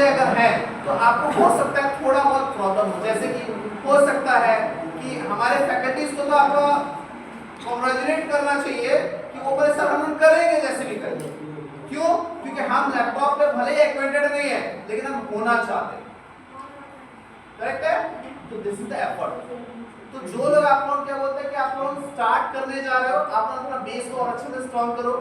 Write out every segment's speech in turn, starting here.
चीजें अगर हैं तो आपको हो सकता है थोड़ा बहुत प्रॉब्लम हो, जैसे कि हो सकता है कि हमारे फैकल्टीज को तो आपको कॉन्ग्रेचुलेट करना चाहिए कि वो बोले सर हम करेंगे जैसे भी करेंगे। क्यों? क्योंकि हम लैपटॉप पे भले ही एक्वेंटेड नहीं है लेकिन हम होना चाहते हैं, करेक्ट है? तो दिस इज द एफर्ट। तो जो लोग आप लोग क्या बोलते हैं कि आप लोग स्टार्ट करने जा रहे हो, आप लोग अपना बेस को और अच्छे से स्ट्रॉन्ग करो।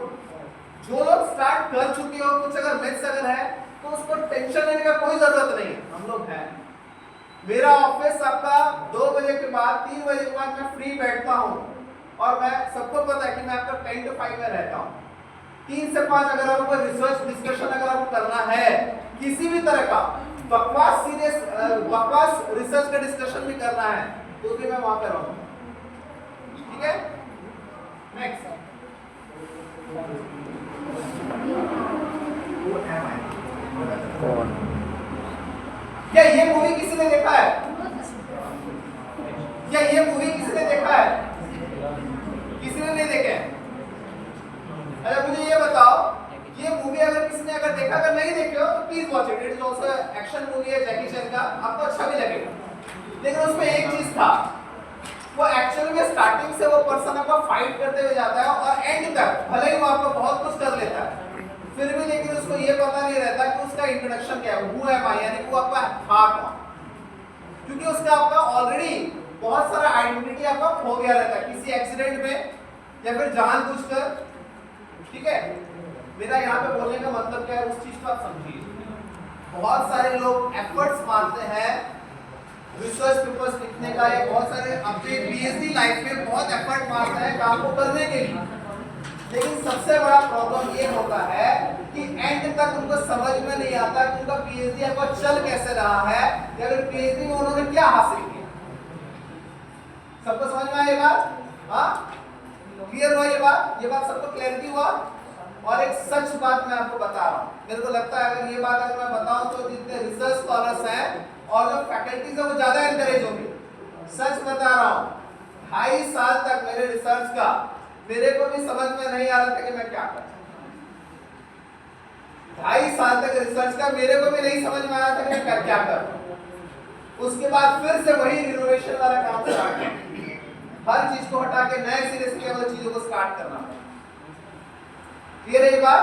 जो लोग स्टार्ट कर चुके हो, कुछ अगर मिस अगर है तो उसको टेंशन लेने का कोई जरूरत नहीं है, हम लोग हैं। मेरा ऑफिस आपका 2 बजे के बाद 3 बजे के बाद मैं फ्री बैठता हूँ और मैं सबको पता है कि मैं आपका 10 to 5 में रहता हूँ। 3 से 5 अगर आपको रिसर्च डिस्कशन अगर आपको करना है किसी भी तरह का बकवास सीरियस बकवास रिसर्च का डिस्कशन भी करना है तो भी मैं वहां पे रहूंगा, ठीक है? नेक्स्ट, क्या ये मूवी किसी ने देखा है? क्या ये मूवी किसी ने देखा है? किसी ने नहीं देखा है? अच्छा मुझे ये बताओ, ये मूवी अगर किसी ने अगर देखा, अगर नहीं देखे हो तो please watch it. It is also action movie है जैकी चैन का, आपको अच्छा भी लगेगा। लेकिन उसमें एक चीज था, वो एक्चुअली में स्टार्टिंग से वो पर्सन आपको फाइट करते हुए जाता है और एंड तक भले ही वो आपको बहुत कुछ कर लेता है फिर भी लेकिन उसको ये पता नहीं रहता कि उसका इंट्रोडक्शन क्या है, हु एम आई, यानी वो आपका था कौन, क्योंकि उसका आपका ऑलरेडी बहुत सारा आइडेंटिटी आपका खो गया रहता है किसी एक्सीडेंट में या फिर जानबूझकर, ठीक है? मेरा यहाँ पे बोलने का मतलब क्या है उस चीज को आप समझिए। बहुत सारे लोग एफर्ट्स मारते हैं रिसर्च पेपर्स लिखने का या बहुत सारे अपने पीएचडी लाइफ में बहुत एफर्ट मारते हैं काम को करने के लिए, लेकिन सबसे बड़ा प्रॉब्लम ये होता है कि एंड तक उनको समझ में नहीं आता कि उनका पीएचडी आपका चल कैसे रहा है या फिर पीएचडी में उन्होंने क्या हासिल किया। सबको समझ में आया ये बात? हाँ, क्लियर हुआ ये बात सबको क्लैरिटी हुआ? और एक सच बात मैं आपको बता रहा हूँ, मेरे को लगता है अगर ये बात अगर मैं बताऊं तो जितने रिसर्च स्कॉलर्स हैं और जो फैकल्टीज है वो ज्यादा एनकरेज होंगे। सच बता रहा हूँ, 2.5 साल तक मेरे रिसर्च का मेरे को भी समझ में नहीं आ रहा था कि मैं क्या कर, 2.5 साल तक रिसर्च का मेरे को भी नहीं समझ में आ रहा था कि मैं क्या कर। उसके बाद फिर से वही रिनोवेशन वाला काम स्टार्ट किया, हर चीज को हटा के नए सिरे से केवल चीजों को स्टार्ट करना। क्लियर है ये बात?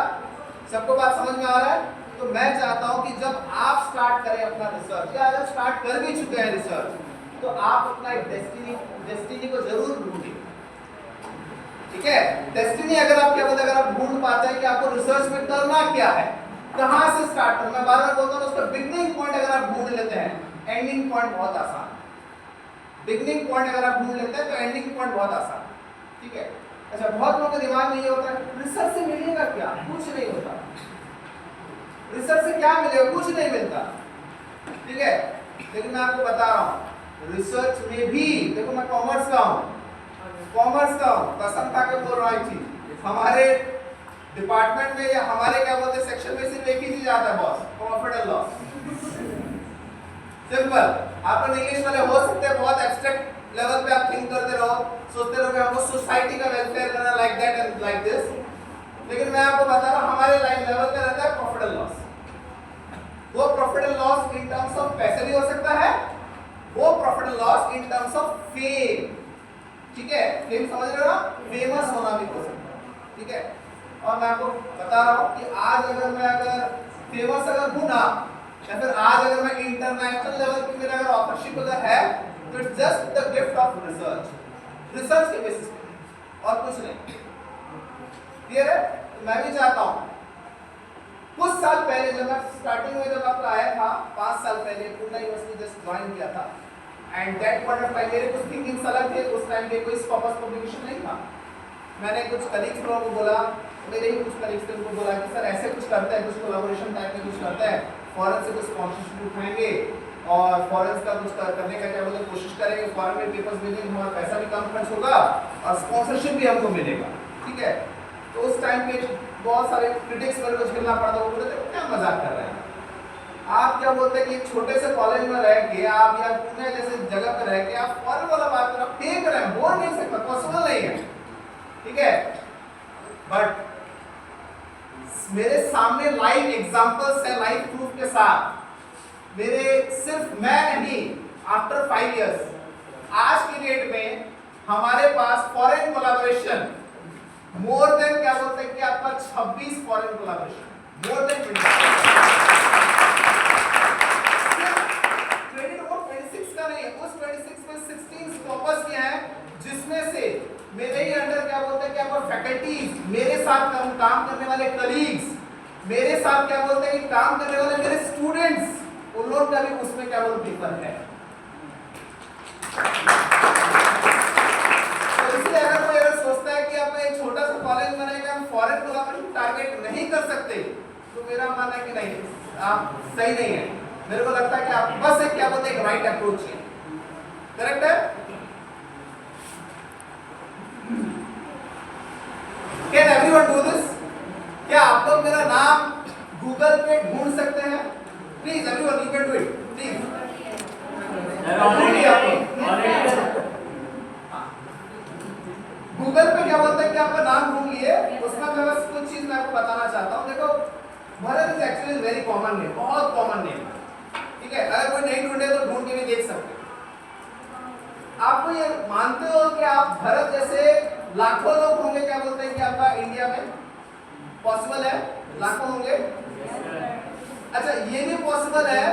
सबको बात समझ में आ रहा है? तो मैं चाहता हूं कि जब आप स्टार्ट करें अपना रिसर्च या अगर स्टार्ट कर भी चुके हैं रिसर्च तो आप अपना एक डेस्टिनी को जरूर ढूंढें, ठीक है? डेस्टिनी अगर आप क्या बोलते हैं, अगर आप ढूंढ पाते हैं कि आपको रिसर्च में करना क्या है, कहां से स्टार्ट करना, मैं बार-बार बोलता हूं उसका बिगिनिंग पॉइंट अगर आप ढूंढ लेते हैं, एंडिंग पॉइंट बहुत आसान है। बिगिनिंग पॉइंट अगर आप ढूंढ लेते हैं तो एंडिंग पॉइंट बहुत आसान है, ठीक है? अच्छा, बहुत लोगों के दिमाग में ये होता है रिसर्च से मिलेगा क्या? कुछ नहीं होता। रिसर्च से क्या मिलेगा? कुछ नहीं मिलता, ठीक है? लेकिन मैं आपको बता रहा हूँ रिसर्च में भी, देखो मैं कॉमर्स का हूँ, कसम खा के बोल रहा हूँ, हमारे डिपार्टमेंट में या हमारे क्या बोलते हैं सेक्शन में सिर्फ एक ही चीज आता है boss, profit and loss. Simple. आप लोग इंग्लिश वाले हो सकते हैं बहुत एब्स्ट्रैक्ट लेवल पे आप थिंक करते रहो, सोचते रहो कि हमको सोसाइटी का वेलफेयर करना, like that and like this, लेकिन मैं आपको बता रहा हूँ हमारे लाइफ लेवल पे रहता है प्रॉफिट एंड लॉस। वो profit and loss in terms of पैसे भी हो सकता है, वो profit and loss in terms of fame, ठीक है? फेम समझ रहे हो ना? फेमस होना भी हो सकता है, ठीक है? और मैं आपको बता रहा हूँ कि आज अगर फेमस अगर हूँ ना, या फिर आज अगर मैं इंटरनेशनल लेवल पे मेरा अगर ऑफरशिप अगर है तो it's just the gift of research के बेसिस पे और कुछ नहीं। क्लियर है? तो मैं भी चाहता हूँ कुछ साल पहले जब मैं स्टार्टिंग में जब आपका आया था 5 साल पहले पूना यूनिवर्सिटी जस्ट ज्वाइन किया था, and that point of time मेरे कुछ थिंकिंग्स अलग थे। उस टाइम पे कोई स्कॉपर्स पब्लिकेशन नहीं था। मैंने कुछ कलीग्स लोगों को बोला, मेरे ही कुछ कलीग्स थे, उनको बोला कि सर ऐसे कुछ करते हैं, कुछ कोलैबोरेशन टाइप में कुछ करते हैं, फॉरेन से कुछ स्पॉन्सरशिप उठाएंगे और फॉरेन का कुछ करने का क्या बोलते कोशिश करेंगे, फॉरेन में पेपर्स भेजेंगे, हमारा पैसा भी कम खर्च होगा और स्पॉन्सरशिप भी हमको मिलेगा, ठीक है? तो उस टाइम पे बहुत सारे क्रिटिक्स मेरे को झेलना पड़ा था। वो बोलते थे क्या मजाक कर रहे हैं आप, क्या बोलते हैं कि एक छोटे से कॉलेज में रह के आप या पुणे जैसे जगह पे रह के आप फॉरेन वाला बात कर फेंक रहे हैं, बोल नहीं सकता, पॉसिबल नहीं है, ठीक है? बट मेरे सामने लाइव एग्जांपल्स है, लाइव प्रूफ के साथ मेरे सिर्फ मैं नहीं, आफ्टर 5 इयर्स आज की डेट में हमारे पास फॉरेन कोलैबोरेशन मोर देन क्या बोलते हैं कि आपका 26 foreign collaboration, more than 20। Credit वो 26 का नहीं है, उस 26 में 16 स्कोपस क्या है, जिसमें से मेरे ही अंडर क्या बोलते हैं कि आपका फैकल्टीज, मेरे साथ काम करने वाले कलीग्स, मेरे साथ क्या बोलते हैं कि काम करने वाले मेरे स्टूडेंट्स, उन लोग का भी उसमें क्या बोलते पेपर है। तो इसलिए अगर कोई अगर सोचता है कि आप एक छोटा सा कॉलेज बनाएगा, हम फॉरेन कोलैबोरेशन टारगेट नहीं कर सकते, तो मेरा मानना है कि नहीं, आप सही नहीं है। मेरे को लगता है कि आप बस एक क्या बोलते हैं, एक राइट अप्रोच है। करेक्ट है? Can everyone do this? क्या आप लोग मेरा नाम गूगल पे ढूंढ सकते हैं? Please everyone you can do it please. Google पे क्या बोलते हैं कि आपका नाम ढूंढ लिए, उसमें मैं बस कुछ चीज मैं आपको बताना चाहता हूँ। देखो Bharat is actually very common name, बहुत कॉमन नेम, ठीक है? अगर कोई नहीं ढूंढे तो ढूंढ के भी देख सकते हो। आपको ये मानते हो कि आप भरत जैसे लाखों लोग होंगे क्या बोलते हैं कि आपका इंडिया में पॉसिबल है? लाखों होंगे। अच्छा ये भी पॉसिबल है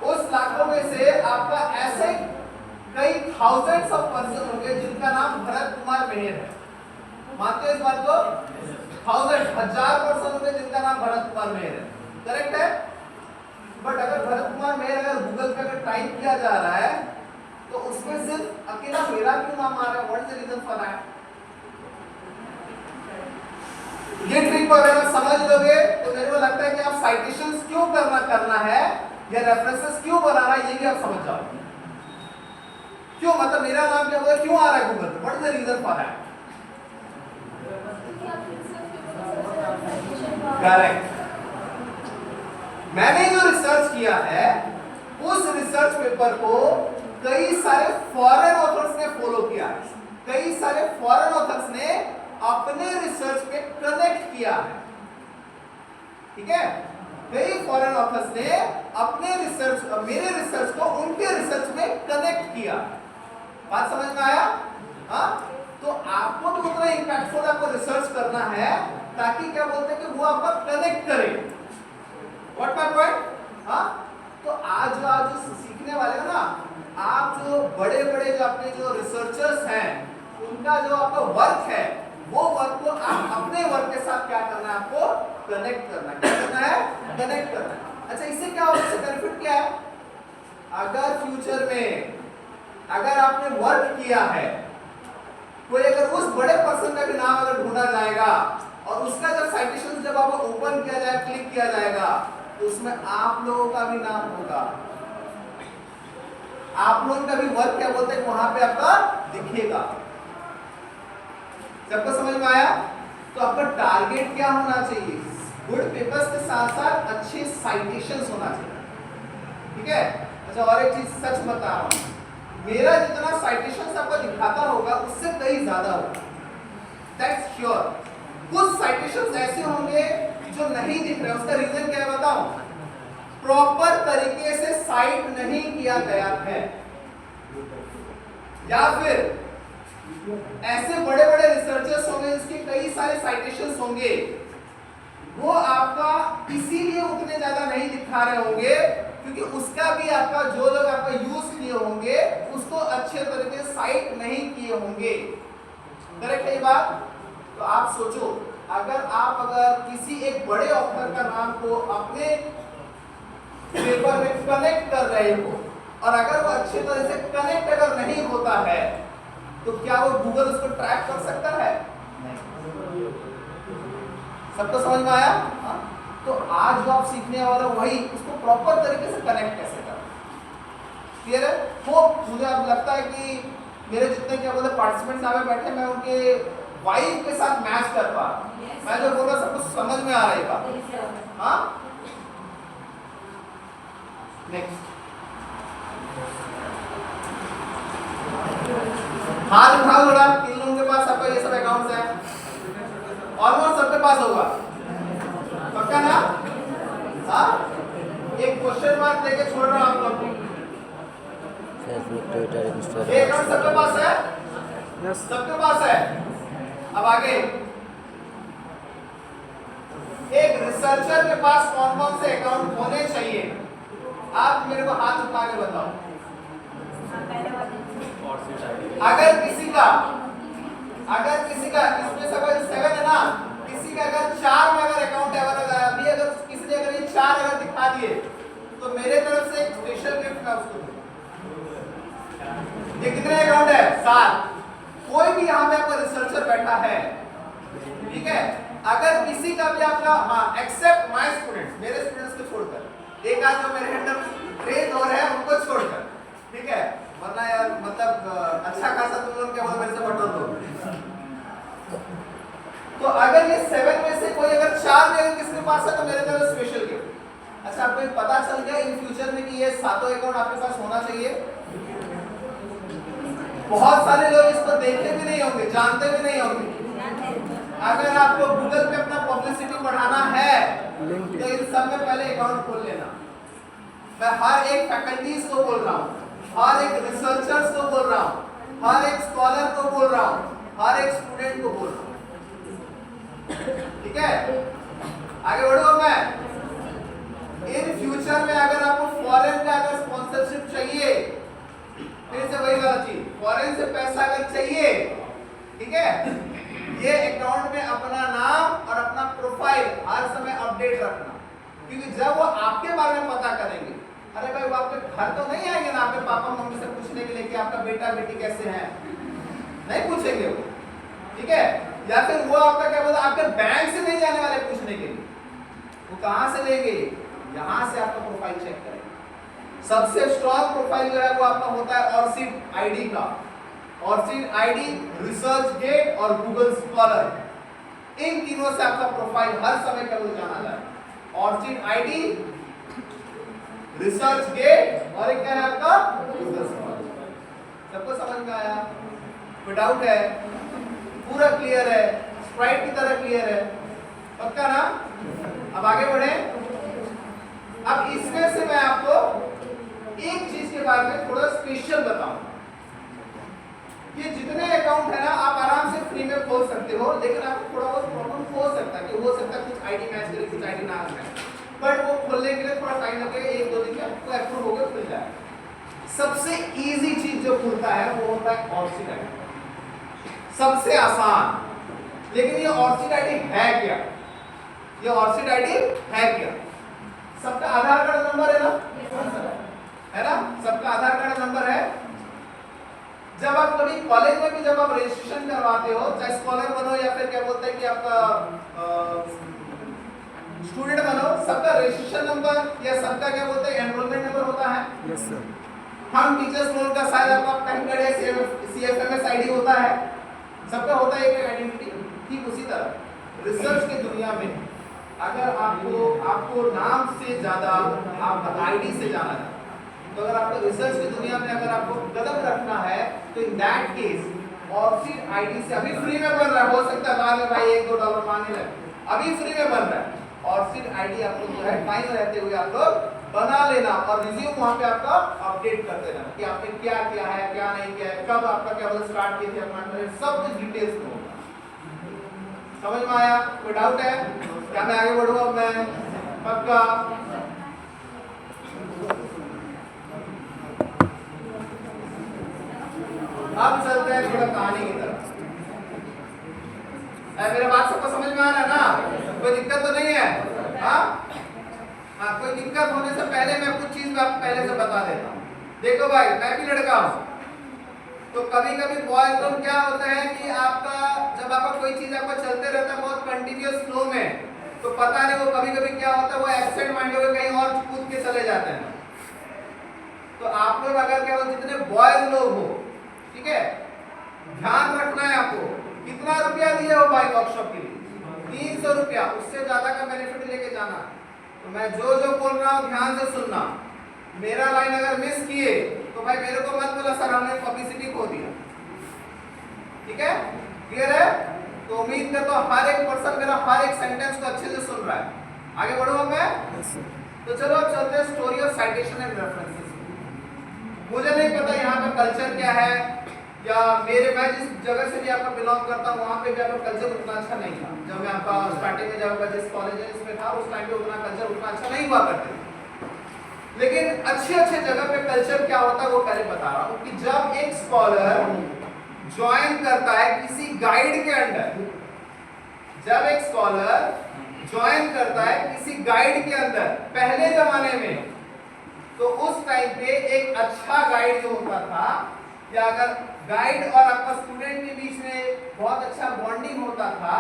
उस लाखों में से आपका ऐसे कई थाउजेंड्स ऑफ पर्सन होंगे जिनका नाम भरत कुमार मेहर है। मानते हो इस बात को? थाउजेंड, हजार पर्सन होंगे जिनका नाम भरत कुमार मेहर है। करेक्ट है? बट अगर भरत कुमार मेहर अगर गूगल पे अगर टाइप किया जा रहा है तो उसमें सिर्फ अकेला मेरा क्यों नाम आ रहा है? What is the reason for that? ये ट्रिक को अगर आप समझ लोगे तो मेरे को लगता है कि आप साइटेशंस क्यों करना है या रेफरेंसेस क्यों बनाना है ये भी आप समझ जाओगे। क्यों, मतलब मेरा नाम क्या होगा, क्यों आ रहा है गूगल पे? What is the reason for that? Correct. मैंने जो रिसर्च किया है उस रिसर्च पेपर को कई सारे फॉरेन ऑथर्स ने फॉलो किया है, कई सारे फॉरेन ऑथर्स ने अपने रिसर्च पे कनेक्ट किया है। ठीक है? कई फॉरेन ऑथर्स ने अपने रिसर्च, मेरे रिसर्च को उनके रिसर्च में कनेक्ट किया। बात समझ में आया? हाँ, तो आपको तो उतना इंपैक्टफुल आपको रिसर्च करना है ताकि क्या बोलते हैं कि वो आपका कनेक्ट करे। What my point? हाँ, तो आज जो सीखने वाले हो ना, आप जो बड़े बड़े जो अपने जो रिसर्चर्स हैं उनका जो आपका वर्क है वो वर्क को आप अपने वर्क के साथ क्या करना है, आपको कनेक्ट करना है। क्या करना है? कनेक्ट करना है। अच्छा इससे क्या होगा, इससे बेनिफिट क्या है? अगर फ्यूचर में अगर आपने वर्क किया है, कोई अगर उस बड़े पर्सन का भी नाम अगर ढूंढा जाएगा और उसका जब साइटेशन जब आपको ओपन किया जाए, क्लिक किया जाएगा तो उसमें आप लोगों का भी नाम होगा, आप लोगों का भी वर्क क्या बोलते हैं वहां पे आपका दिखेगा। सबको समझ में आया? तो आपका टारगेट क्या होना चाहिए? गुड पेपर्स के साथ साथ अच्छे साइटेशंस होना चाहिए। ठीक है? अच्छा और एक चीज सच बता रहा हूं, मेरा जितना साइटेशंस आपको दिखाता होगा उससे कहीं ज्यादा होगा, दैट्स श्योर। कुछ साइटेशंस ऐसे होंगे जो नहीं दिख रहे, उसका रीजन क्या है बताऊं? प्रॉपर तरीके से साइट नहीं किया गया है, या फिर ऐसे बड़े बड़े रिसर्चर्स होंगे जिसके कई सारे साइटेशंस होंगे, वो आपका इसीलिए उतने ज्यादा नहीं दिखा रहे होंगे क्योंकि उसका भी आपका जो लोग आपका यूज किए होंगे उसको अच्छे तरीके से साइट नहीं किए होंगे। करेक्ट है ये बात? तो आप सोचो, अगर किसी एक बड़े ऑथर का नाम को अपने पेपर में कनेक्ट कर रहे हो और अगर वो अच्छे तरह से कनेक्ट अगर नहीं होता है तो क्या वो गूगल उसको ट्रैक कर सकता है? नहीं। सबको समझ में आया? हाँ? तो आज जो आप सीखने वाले वही उसको प्रॉपर तरीके से कनेक्ट कैसे करें। क्लियर है? होप मुझे अब लगता है कि मेरे जितने क्या बोलते पार्टिसिपेंट्स यहाँ पे बैठे, मैं उनके वाइफ के साथ मैच कर पा रहा हूँ। मैं जो बोल रहा सब कुछ समझ में आ रहा है बात। हाँ, नेक्स्ट हाथ उठाओ थोड़ा। किन लोगों के पास आपका ये सब अकाउंट्स है? ऑलमोस्ट सबके पास होगा, पक्का ना? हाँ, एक क्वेश्चन मार्क देके छोड़ रहा हूँ आप लोग को। Facebook, Twitter, Instagram. ये अकाउंट सबके पास है? यस सबके पास है। अब आगे एक रिसर्चर के पास कौन कौन से अकाउंट होने चाहिए? आप मेरे को हाथ उठा के बताओ। अगर किसी का इसमें से अगर 7 है ना, किसी का अगर 4 में अगर अकाउंट है, अभी अगर किसी ने अगर ये 4 अगर दिखा दिए तो मेरे तरफ से एक स्पेशल गिफ्ट मैं उसको दूंगा। ये कितने अकाउंट है? 7। कोई भी यहाँ पे आपका रिसर्चर बैठा है, ठीक है, अगर किसी का भी आपका, हाँ एक्सेप्ट माय स्टूडेंट्स, मेरे स्टूडेंट्स को छोड़कर, एक आध जो मेरे अंडर ट्रेन और है उनको छोड़कर, ठीक है, वरना यार मतलब अच्छा खासा तुम लोग क्या बोल मेरे से बटोर दो। तो अगर ये 7 में से कोई अगर 4 में अगर किसके पास है तो मेरे तरफ स्पेशल गिफ्ट। अच्छा, आपको पता चल गया इन फ्यूचर में कि ये 7 अकाउंट आपके पास होना चाहिए। बहुत सारे लोग इसको देखे भी नहीं होंगे, जानते भी नहीं होंगे। अगर आपको गूगल पे अपना पब्लिसिटी बढ़ाना है तो इन सब में पहले अकाउंट खोल लेना। मैं हर एक फैकल्टीज को बोल रहा हूँ, हर एक रिसर्चर्स को बोल रहा हूँ, हर एक स्कॉलर को बोल रहा हूँ, हर एक स्टूडेंट को बोल रहा हूँ, ठीक है। आगे बढ़ो। मैं इन फ्यूचर में अगर आपको फॉरेन का अगर स्पॉन्सरशिप चाहिए, फिर से वही वाला चीज, फॉरेन से पैसा अगर चाहिए, ठीक है, ये अकाउंट में अपना नाम और अपना प्रोफाइल हर समय अपडेट रखना, क्योंकि जब वो आपके बारे में पता करेंगे, अरे भाई वो आपके घर तो नहीं आएंगे ना आपके पापा मम्मी से पूछने के लिए कि आपका बेटा बेटी कैसे हैं, नहीं पूछेंगे वो, ठीक है। या फिर वो आपका क्या बोलते, आपके बैंक से नहीं जाने वाले पूछने के लिए, वो कहां से लेंगे, यहां से आपका प्रोफाइल चेक करेंगे। सबसे स्ट्रॉन्ग प्रोफाइल जो है वो आपका होता है ऑर्चिड आईडी का। ऑर्चिड आईडी, रिसर्चगेट और गूगल स्कॉलर, इन तीनों से आपका प्रोफाइल हर समय केवल जाना जाए। ऑर्चिड आईडी, रिसर्चगेट और एक क्या है आपका गूगल स्कॉलर। सबको समझ में आया? कोई डाउट है? पूरा क्लियर है? स्प्राइट की तरह क्लियर है? पक्का ना? अब आगे बढ़े। अब इसमें से मैं आपको एक चीज के बारे में थोड़ा स्पेशल बताऊंगा। ये जितने अकाउंट है ना आप आराम से फ्री में खोल सकते हो, लेकिन आपको थोड़ा बहुत प्रॉब्लम हो सकता है कि हो सकता है कुछ आईडी मैच करे, कुछ आईडी ना मैच, बट वो खोलने के लिए थोड़ा टाइम लगेगा, 1-2 दिन में आपको अप्रूव होकर खुल जाएगा। सबसे इजी चीज जो खुलता है वो होता है ऑर्चिड आईडी, सबसे आसान। लेकिन ये ऑर्चिड आईडी है क्या? ये ऑर्चिड आईडी है क्या? सबका आधार कार्ड नंबर है ना? है ना? सबका आधार कार्ड नंबर है। जब आप कभी कॉलेज में भी जब आप रजिस्ट्रेशन करवाते हो, चाहे स्कॉलर बनो या फिर क्या बोलते हैं कि आपका स्टूडेंट बनो, सबका रजिस्ट्रेशन नंबर या सबका क्या बोलते हैं एनरोलमेंट नंबर होता है। Yes sir. हम टीचर्स लोगों का शायद आपका पैन कार्ड या सीएफएमएस आईडी होता है, सबका होता है एक आइडेंटिटी। ठीक उसी तरह रिसर्च की दुनिया में अगर आपको नाम से ज्यादा आप आईडी से जाना है, तो अगर आपको रिसर्च की दुनिया में अगर आपको कदम रखना है तो in that case orchid ID से अभी फ्री में बन रहा है, हो सकता है बाद में भाई $1-2 मांगने लगे, अभी फ्री में बन रहा है। ऑर्चिड आईडी आप लोग जो है टाइम रहते हुए आप लोग बना लेना और रिज्यूम वहां पे आपका अपडेट कर देना कि आपने क्या किया है, क्या नहीं किया है, कब आपका क्या बोलते स्टार्ट किए थे अपना, सब कुछ डिटेल्स में होगा। समझ में आया? कोई डाउट है क्या? मैं आगे बढ़ूंगा। मैं पक्का अब चलते हैं थोड़ा कहानी की तरफ। मेरा बात सबको समझ में आ रहा है ना? कोई दिक्कत तो नहीं है? हाँ, कोई दिक्कत होने से पहले मैं कुछ चीज आपको पहले से बता देता हूँ। देखो भाई, मैं भी लड़का हूँ, तो कभी कभी बॉयज लोग क्या होता है कि आपका जब आपका कोई चीज आपका चलते रहता है बहुत कंटिन्यूअस फ्लो में, तो पता नहीं वो कभी कभी क्या होता है वो एब्सेंट माइंड होकर कहीं और कूद के चले जाते हैं। तो आप लोग अगर क्या जितने बॉयज लोग हो, ठीक है, ध्यान रखना है आपको। कितना रुपया दिए हो भाई वर्कशॉप के लिए? 300 रुपया, उससे ज्यादा का बेनिफिट लेके जाना। तो मैं जो बोल रहा हूँ ध्यान से सुनना। मेरा लाइन अगर मिस किए तो भाई मेरे को मत बोला सर हमने पब्लिसिटी खो दिया, ठीक है? क्लियर है? तो उम्मीद करता हूँ हर एक पर्सन मेरा हर एक सेंटेंस को अच्छे से सुन रहा है। आगे बढ़ूंगा मैं। तो चलो अब चलते हैं story of citation and references. मुझे नहीं पता यहाँ का कल्चर क्या है, या मैं जिस जगह से भी आपका बिलोंग करता हूँ वहाँ पे भी आपका कल्चर उतना अच्छा नहीं था। जब मैं आपका स्टार्टिंग में जब जिस कॉलेज में था उस टाइम पे उतना कल्चर उतना अच्छा नहीं हुआ करते थे। लेकिन अच्छे जगह पे कल्चर क्या होता है वो पहले बता रहा हूँ कि जब एक स्कॉलर ज्वाइन करता है किसी गाइड के अंडर, जब एक स्कॉलर ज्वाइन करता है किसी गाइड के अंदर पहले जमाने में, तो उस टाइम पे एक अच्छा गाइड जो होता था, या अगर गाइड और आपका स्टूडेंट के बीच में बहुत अच्छा बॉन्डिंग होता था,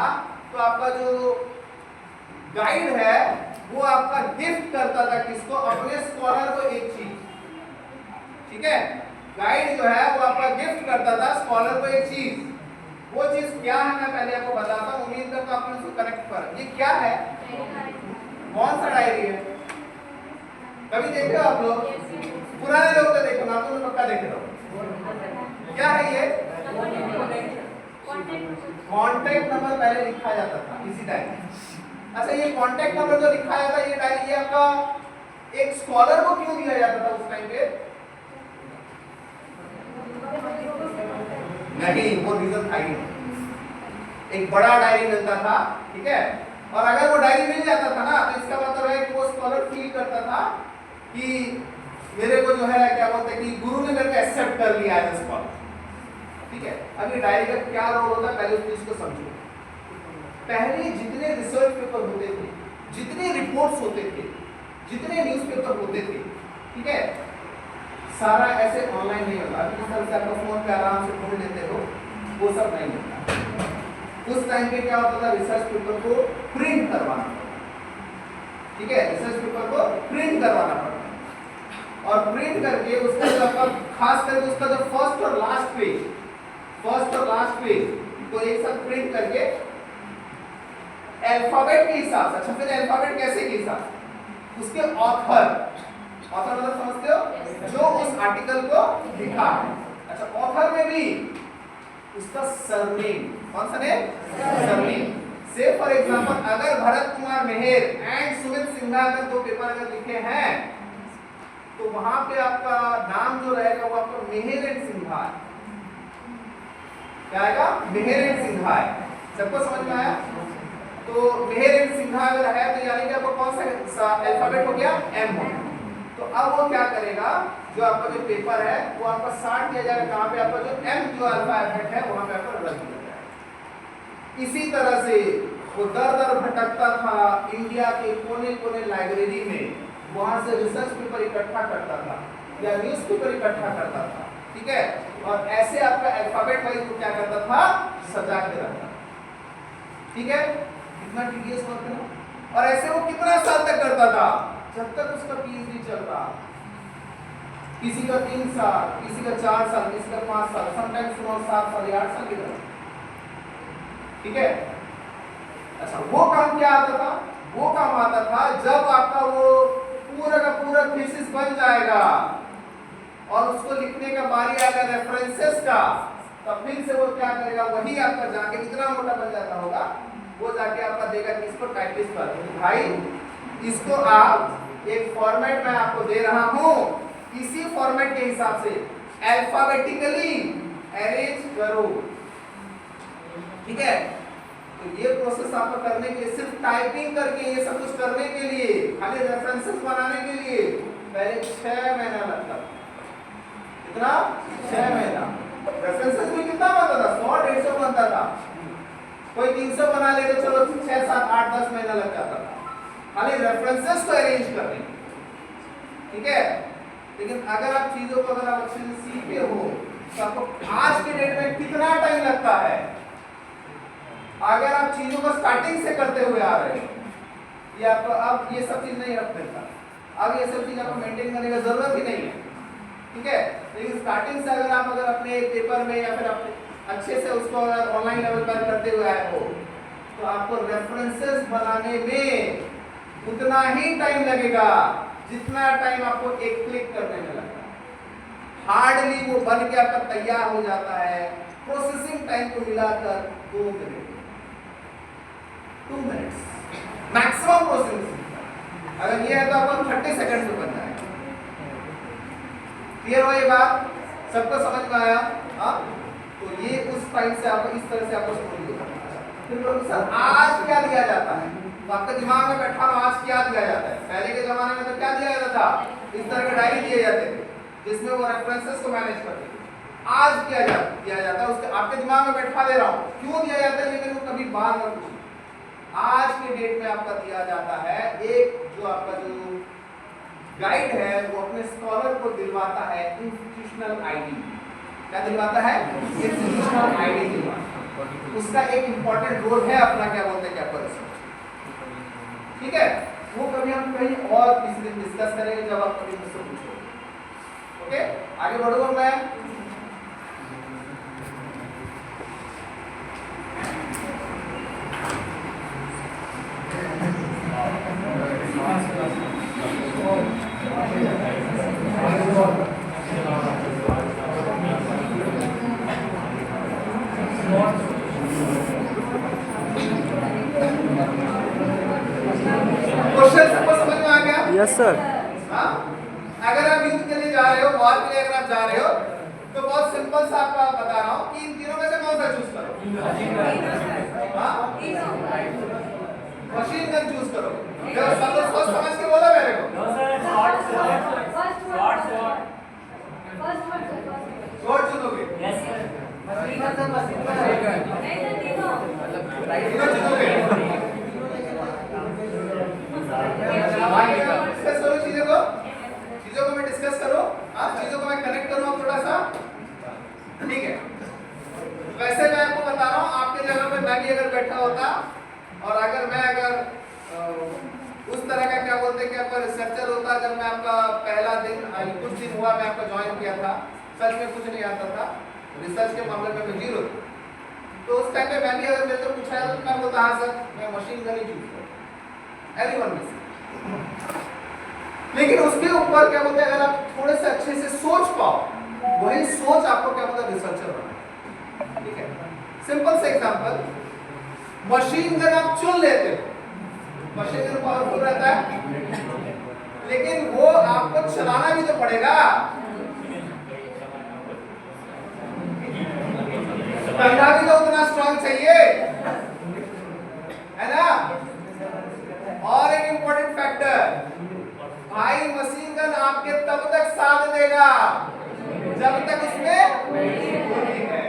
तो आपका जो गाइड है वो आपका गिफ्ट करता था किसको, अपने स्कॉलर को एक चीज। ठीक है, गाइड जो है वो आपका गिफ्ट करता था स्कॉलर को एक चीज। वो चीज क्या है मैं पहले आपको बताता हूँ, उम्मीद करता हूँ आपने उसको कनेक्ट कर। ये क्या है, कौन सा डायरी है, कभी देखे हो आप लोग? पुराने लोग तो देखो, आप लोग पक्का देखे हो। क्या है ये? कॉन्टैक्ट नंबर पहले लिखा जाता था इसी डायरी। अच्छा, ये कॉन्टैक्ट नंबर जो लिखा जाता है ये डायरी, ये आपका एक स्कॉलर को क्यों दिया जाता था उस टाइम पे? नहीं, वो रीजन था ही नहीं। एक बड़ा डायरी मिलता था, ठीक है, और अगर वो डायरी मिल जाता था ना तो इसका मतलब है कि वो स्कॉलर फील करता था कि मेरे को जो है क्या बोलते हैं कि गुरु ने मेरे को एक्सेप्ट कर लिया एज ए स्कॉलर। ठीक है, अब ये डायरी का क्या रोल होता है पहले उस चीज को समझो। पहले जितने रिसर्च पेपर होते थे, जितने रिपोर्ट्स होते थे, जितने न्यूज़पेपर होते थे, ठीक है, सारा ऐसे ऑनलाइन नहीं होता। अभी जिस तरह से आपका फोन पे आराम से ढूंढ लेते हो, वो सब नहीं होता। उस टाइम पे क्या होता था, रिसर्च पेपर को प्रिंट करवाना पड़ता। ठीक है, रिसर्च पेपर को प्रिंट करवाना पड़ता, और प्रिंट करके उसका जो आपका खास करके उसका जो फर्स्ट और लास्ट पेज को एक साथ प्रिंट करके अल्फाबेट के हिसाब से। अच्छा, फिर अल्फाबेट कैसे के हिसाब से? उसके ऑथर मतलब समझते हो, जो उस आर्टिकल को लिखा है। अच्छा, ऑथर में भी उसका सरनेम, कौन सा नेम? सरनेम। से फॉर एग्जांपल अगर भरत कुमार मेहर एंड सुमित सिन्हा अगर दो पेपर अगर लिखे हैं, तो वहां पे आपका नाम जो रहेगा वो आपका मेहर एंड सिन्हा है। क्या आएगा? मेहर एंड सिन्हा है। सबको समझ में आया? तो मेहर एंड सिन्हा अगर है तो यानी कि आपको कौन सा अल्फाबेट हो गया? एम हो गया। तो अब वो क्या करेगा, जो आपका जो पेपर है वो आपका 60 दिया जाएगा, कहाँ पे आपका जो एम जो अल्फाबेट है वहां पे आपका रख दिया जाएगा। इसी तरह से वो दर भटकता था इंडिया के कोने कोने लाइब्रेरी में, वहां से रिसर्च पेपर इकट्ठा करता था या न्यूज पेपर इकट्ठा करता था। ठीक है, और ऐसे आपका अल्फाबेट वाइज वो क्या करता था, सजा के रखता। ठीक है, कितना टीडियस वर्क है ना। और ऐसे वो कितना साल तक करता था, जब तक उसका पीएचडी चल रहा। किसी का 3 साल, किसी का 4 साल, किसी का 5 साल, समटाइम्स 7 साल या 8 साल की तरह। ठीक है, अच्छा वो काम क्या आता था? वो काम आता था जब आपका वो पूरा का पूरा थीसिस बन जाएगा और उसको लिखने का बारी आएगा रेफरेंसेस का, तब फिर से वो क्या करेगा, वही आपका जाके इतना मोटा बन जाता होगा, वो जाके आपका देगा किसको, टाइपिस्ट पर, भाई इसको आप एक फॉर्मेट में आपको दे रहा हूं, इसी फॉर्मेट के हिसाब से अल्फाबेटिकली अरेंज करो। ठीक है, तो ये प्रोसेस आपको करने के लिए, सिर्फ टाइपिंग करके ये सब कुछ करने के लिए, खाली रेफरेंसेस बनाने के लिए पहले 6 महीना लगता था। कितना? 6 महीना। रेफरेंसेस भी कितना बनता था? 100-150 बनता था। कोई 300 बना ले तो चलो 6, 7, 8, 10 महीना लग जाता था खाली रेफरेंसेस को अरेंज करने। ठीक है, लेकिन अगर आप चीजों को अगर आप अच्छे से सीखे हो तो आपको आज के डेट में कितना टाइम लगता है, अगर आप चीजों को स्टार्टिंग से करते हुए आ रहे हो। ये आपको अब ये सब चीज नहीं रख देता, अब ये सब चीज आपको मेंटेन करने की जरूरत ही नहीं है। ठीक है, लेकिन स्टार्टिंग से अगर अपने पेपर में या फिर अपने अच्छे से उसको अगर ऑनलाइन लेवल पर करते हुए आए हो, तो आपको रेफरेंसेस बनाने में उतना ही टाइम लगेगा जितना टाइम आपको एक क्लिक करने में लगता है। हार्डली वो बन के आपका तैयार हो जाता है, प्रोसेसिंग टाइम को मिलाकर 2 मिनट, 2 मिनट्स मैक्सिमम प्रोसेसिंग। अगर ये है तो आपको 30 सेकंड में बनना है। क्लियर हुआ ये बात? सबको समझ में आया? हाँ, तो ये उस फाइल से आपको इस तरह से आपको स्टोरी दिखाना है। फिर बोलो सर आज क्या दिया जाता है, तो आपके दिमाग में बैठा हो आज क्या दिया जाता है। पहले के जमाने में तो क्या दिया जाता था, इस तरह के डायरी दिए जाते थे जिसमें वो रेफरेंसेस को मैनेज करते थे। आज क्या दिया जाता है उसके आपके दिमाग में बैठा दे रहा हूँ क्यों दिया जाता है, लेकिन वो कभी बात मत पूछिए। आज के डेट में आपका दिया जाता है एक जो आपका जो गाइड है वो अपने स्कॉलर को दिलवाता है इंस्टीट्यूशनल आईडी। क्या दिलवाता है? इंस्टीट्यूशनल आईडी दिलवाता है। उसका एक इंपॉर्टेंट रोल है अपना क्या बोलते हैं कैंपस रिसर्च। ठीक है, वो कभी हम कहीं और किसी दिन डिस्कस करेंगे जब आप कभी मुझसे पूछोगे। ओके, आगे बढ़ूंगा मैं। Yes sir. हाँ, अगर आप युद्ध के लिए जा रहे हो, वॉर के लिए अगर आप जा रहे हो, तो बहुत सिंपल सा आपको बता रहा हूँ कि इन तीनों में से कौन सा चूज करो? मशीन गन चूज करो। सब लोग सोच समझ के बोलो मेरे को। शॉर्ट चुनोगे? डिस्कस करो चीजों को मैं डिस्कस करो, चीजों को मैं कनेक्ट करूँ थोड़ा सा। ठीक है, वैसे मैं आपको बता रहा हूँ आपके जगह पे मैं भी अगर बैठा होता और अगर मैं उस तरह का क्या बोलते हैं कि आपका रिसर्चर होता, जब मैं आपका पहला दिन कुछ दिन हुआ मैं आपका ज्वाइन किया था, सच में कुछ नहीं आता था रिसर्च के मामले में, मैं जीरो। तो उस टाइम पे मैं भी अगर मेरे से पूछा जाता तो मैं बोलता हाँ सर मैं मशीन गन ही चूज करूँ, एवरीवन में से। लेकिन उसके ऊपर क्या बोलते हैं अगर आप थोड़े से अच्छे से सोच पाओ, वही सोच आपको क्या बोलते है रिसर्चर बनाए। ठीक है, सिंपल से एग्जांपल, मशीन गन आप चुन लेते हो, मशीन गन पावरफुल रहता है, लेकिन वो आपको चलाना भी तो पड़ेगा। कंधा भी तो उतना स्ट्रांग चाहिए, है ना? और एक इंपॉर्टेंट फैक्टर, भाई मशीन गन आपके तब तक साथ देगा जब तक उसमें गोली है।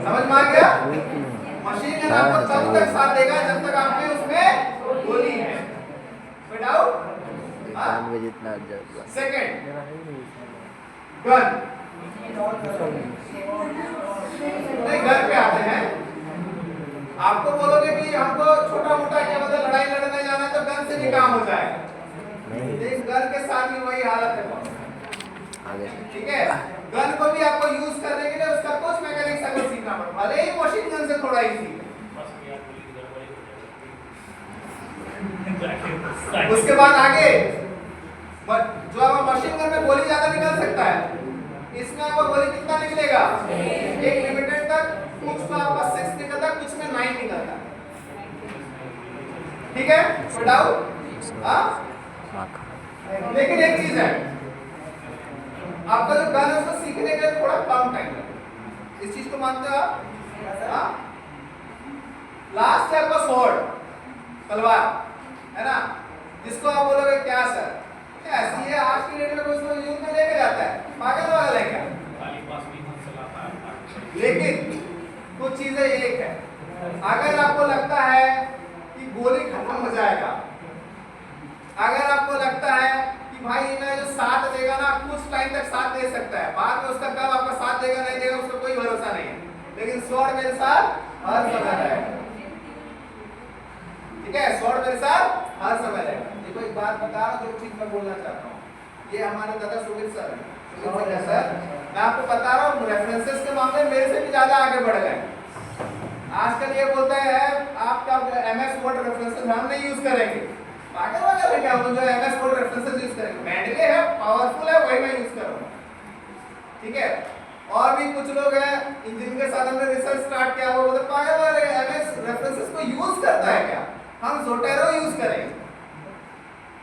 समझ में आ गया? मशीन गन आपको तब तक साथ देगा जब तक आप में उसमें गोली है। कोई डाउट? Second, gun. नहीं, घर पे आते हैं, आपको बोलोगे कि हमको छोटा मोटा क्या मतलब लड़ाई लड़ने जाना है तो गन से भी काम हो जाएगा, लेकिन गन के साथ भी वही हालत है। ठीक है, गन को भी आपको यूज करने के लिए उसका कुछ मैकेनिक्स आपको सीखना पड़ेगा, भले ही मशीन गन से थोड़ा इजी। उसके बाद आगे जो आप मशीन गन में गोली ज्यादा निकल सकता है, इसमें आपको गोली कितना निकलेगा? एक लिमिटेड तक, कुछ में आपका 6 निकलता है, कुछ में 9 निकलता है। ठीक है, कोई डाउट? लेकिन एक चीज है, आपका जो गन है उसको सीखने के लिए थोड़ा कम टाइम लगेगा, इस चीज को मानते हो आप? लास्ट है आपका स्वॉर्ड, तलवार, है ना, जिसको आप बोलोगे क्या सर ऐसी है आज की डेट में कोई उसको यूज में लेके जाता है, पागल है क्या? लेकिन कुछ चीजें एक है, अगर आपको लगता है कि गोली खत्म हो जाएगा, अगर आपको लगता है कि भाई ये जो साथ देगा ना कुछ टाइम तक साथ दे सकता है, बाद में उसका कब आपका साथ देगा नहीं देगा उसका कोई भरोसा नहीं है, लेकिन स्वॉर्ड मेरे साथ हर समय रहेगा। ठीक है, स्वॉर्ड मेरे साथ हर समय रहेगा। देखो एक बात बता रहा हूं, जो चीज मैं बोलना चाहता हूँ, ये हमारे दादा सुमित सर है, सर मैं आपको बता रहा हूँ रेफरेंसेस के मामले में मेरे से भी ज्यादा आगे बढ़ गए। आजकल ये बोलता है आपका एमएस वर्ड रेफरेंसेस हम नहीं यूज करेंगे, पागल वगैरह क्या, हम जो एमएस वर्ड रेफरेंसेस यूज करेंगे, मैंडले है, पावरफुल है, वही मैं यूज करूंगा। ठीक है, और भी कुछ लोग हैं जिनके साथ हमने रिसर्च स्टार्ट किया, वो बोलते पागल वाले एमएस रेफरेंसेस को यूज करता है क्या? हम जोटेरो यूज करेंगे,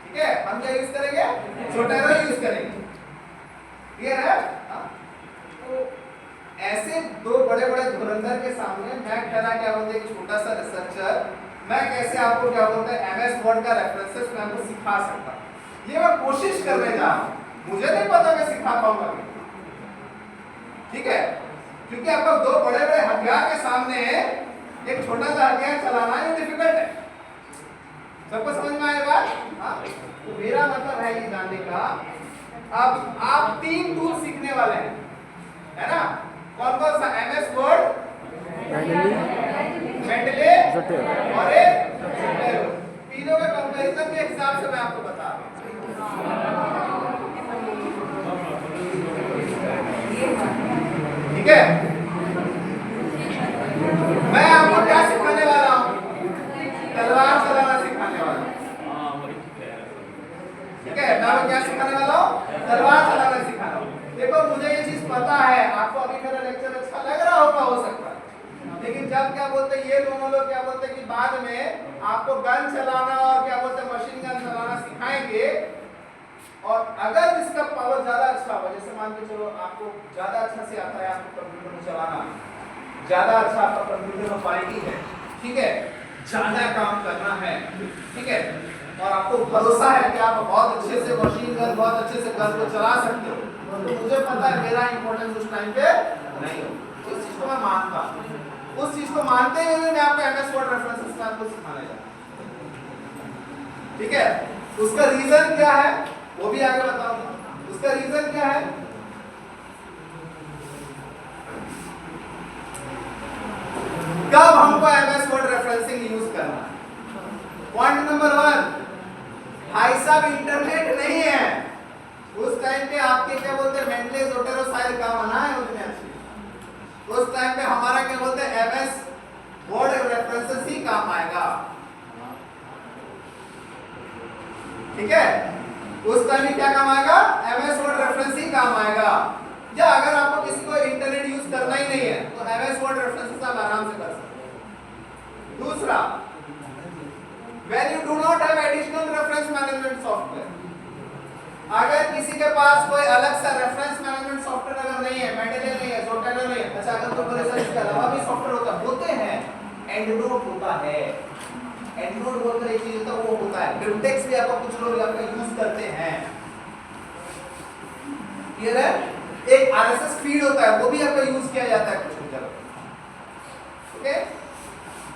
ठीक है। हम क्या यूज करेंगे? जोटेरो यूज करेंगे, क्लियर है? तो ऐसे दो बड़े बड़े धुरंधर के सामने मैं कहना क्या बोलते हैं, छोटा सा रिसर्चर, मैं कैसे आपको क्या बोलते हैं एमएस वर्ड का रेफरेंसेस मैं आपको सिखा सकता हूं। ये मैं कोशिश करने जा रहा हूं, मुझे नहीं पता मैं सिखा पाऊंगा, ठीक है, क्योंकि आपको दो बड़े बड़े हथियार के सामने एक छोटा सा हथियार चलाना ये डिफिकल्ट है। सबको समझ में आया बात? हाँ, तो मेरा मतलब है ये जानने का, अब आप 3 टूल सीखने वाले हैं, है ना? कौन कौन सा? एमएस वर्ड, मेंडले और एक जोटेरो। तीनों के कंपैरिजन के हिसाब से मैं आपको बता रहा हूं, ठीक है। मैं आपको क्या सिखाने वाला हूं? तलवार चलाना सिखाने वाला हूं, ठीक है। मैं आपको क्या सिखाने वाला हूं? तलवार चलाना सिखाना हूं। देखो मुझे ये चीज पता है, आपको अभी मेरा लेक्चर अच्छा लग रहा होगा, हो सकता है, लेकिन जब क्या बोलते हैं ये दोनों लोग क्या बोलते हैं कि बाद में आपको गन चलाना और क्या बोलते हैं मशीन गन चलाना सिखाएंगे, और अगर इसका पावर ज्यादा अच्छा हो, जैसे मान के चलो आपको ज्यादा अच्छा से आता है आपको कंप्यूटर में चलाना, ज्यादा अच्छा आपका कंप्यूटर में क्वालिटी है, ठीक है, ज्यादा काम करना है, ठीक है, और आपको भरोसा है कि आप बहुत अच्छे से मशीन गन, बहुत अच्छे से गन को चला सकते हो, तो मुझे पता है मेरा इंपॉर्टेंस उस टाइम पे नहीं हो, उस चीज को मैं मानता हूं। उस चीज को मानते हुए मैं आपको एमएस वर्ड रेफरेंसेस का आपको सिखाने जा रहा हूं, ठीक है। उसका रीजन क्या है वो भी आगे बताऊंगा। उसका रीजन क्या है? कब हमको एमएस वर्ड रेफरेंसिंग यूज करना है? पॉइंट नंबर 1, भाई साहब इंटरनेट नहीं है उस टाइम पे, आपके क्या बोलते हैं मेंडले जोटेरो सारे काम आना है उतने अच्छे, उस टाइम पे हमारा क्या बोलते हैं एमएस वर्ड रेफरेंसेस ही काम आएगा, ठीक है। उस टाइम में क्या काम आएगा? एमएस वर्ड रेफरेंस ही काम आएगा। या अगर आपको किसी को इंटरनेट यूज करना ही नहीं है तो एमएस वर्ड रेफरेंसेस आप आराम से कर सकते हैं। दूसरा, when you do not have additional reference management software, अगर किसी के पास कोई अलग सा रेफरेंस मैनेजमेंट सॉफ्टवेयर अगर नहीं है, मेंडले नहीं है, जोटेरो नहीं है, अच्छा अगर कोई बड़े इसके अलावा भी सॉफ्टवेयर होते हैं, एंडनोट होता है, एंडनोट बोलकर एक चीज होता है वो होता है, बिबटेक्स भी आपको कुछ लोग आपका यूज करते हैं, क्लियर है। एक आरएसएस फीड होता है वो भी आपका यूज किया जाता है कुछ जगह, ओके।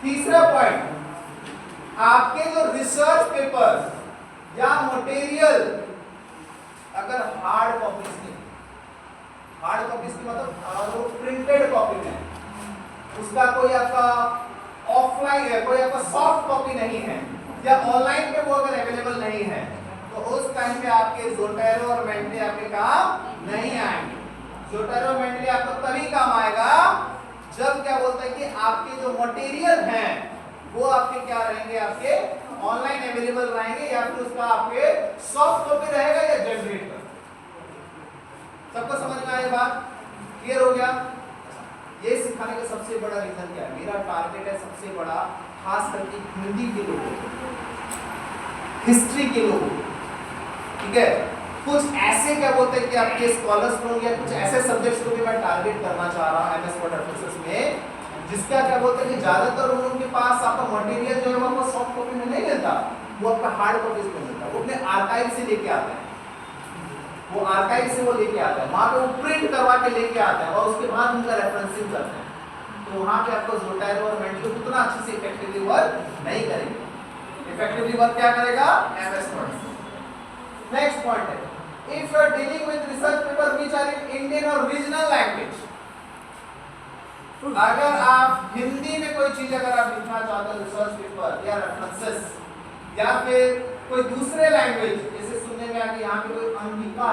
तीसरा पॉइंट, आपके जो रिसर्च पेपर्स या मटेरियल अगर हार्ड कॉपीज की मतलब प्रिंटेड कॉपी में, उसका कोई आपका ऑफलाइन है, कोई आपका सॉफ्ट कॉपी नहीं है, या ऑनलाइन पे वो अगर अवेलेबल नहीं है, तो उस टाइम पे आपके जोटेरो और मेंडले आपके काम नहीं आएंगे। जोटेरो और मेंडले आपको तभी काम आएगा जब क्या बोलते हैं कि आपके जो मटेरियल हैं वो आपके क्या रहेंगे, आपके ऑनलाइन अवेलेबल रहेंगे, या फिर उसका आपके सॉफ्ट कॉपी रहेगा या जनरेट कर। सबको समझ में आया बात? क्लियर हो गया? ये सिखाने का सबसे बड़ा रीजन क्या है? मेरा टारगेट है सबसे बड़ा, खास करके हिंदी के लोगों, हिस्ट्री के लोगों, ठीक है, कुछ ऐसे क्या बोलते हैं कि आपके स्कॉलर्स लोग या कुछ ऐसे सब्जेक्ट्स को भी मैं टारगेट करना चाह रहा हूं एमएस वर्ड रेफरेंसेस में, जिसका क्या बोलते हैं कि ज्यादातर उनके पास आपका मटेरियल जो है वो आपको सॉफ्ट कॉपी में नहीं मिलता, वो आपका हार्ड कॉपीज में मिलता है, वो अपने आर्काइव से लेके आते हैं, वो आर्काइव से वो लेके आता है, वहां पे वो प्रिंट करवा के लेके आता है और उसके बाद उनका रेफरेंसिंग करते हैं, तो वहां पे आपको जोटेरो और मेंडले उतना अच्छे से इफेक्टिवली वर्क नहीं करेंगे। इफेक्टिवली वर्क क्या करेगा? MS word. नेक्स्ट पॉइंट है, if you are dealing with research paper which are in Indian or regional language, अगर आप हिंदी में कोई चीज अगर आप लिखना चाहते हो रिसर्च पेपर या रेफरेंसेस, या फिर कोई दूसरे लैंग्वेज, जैसे सुनने में आ कि यहाँ पे कोई अंगिका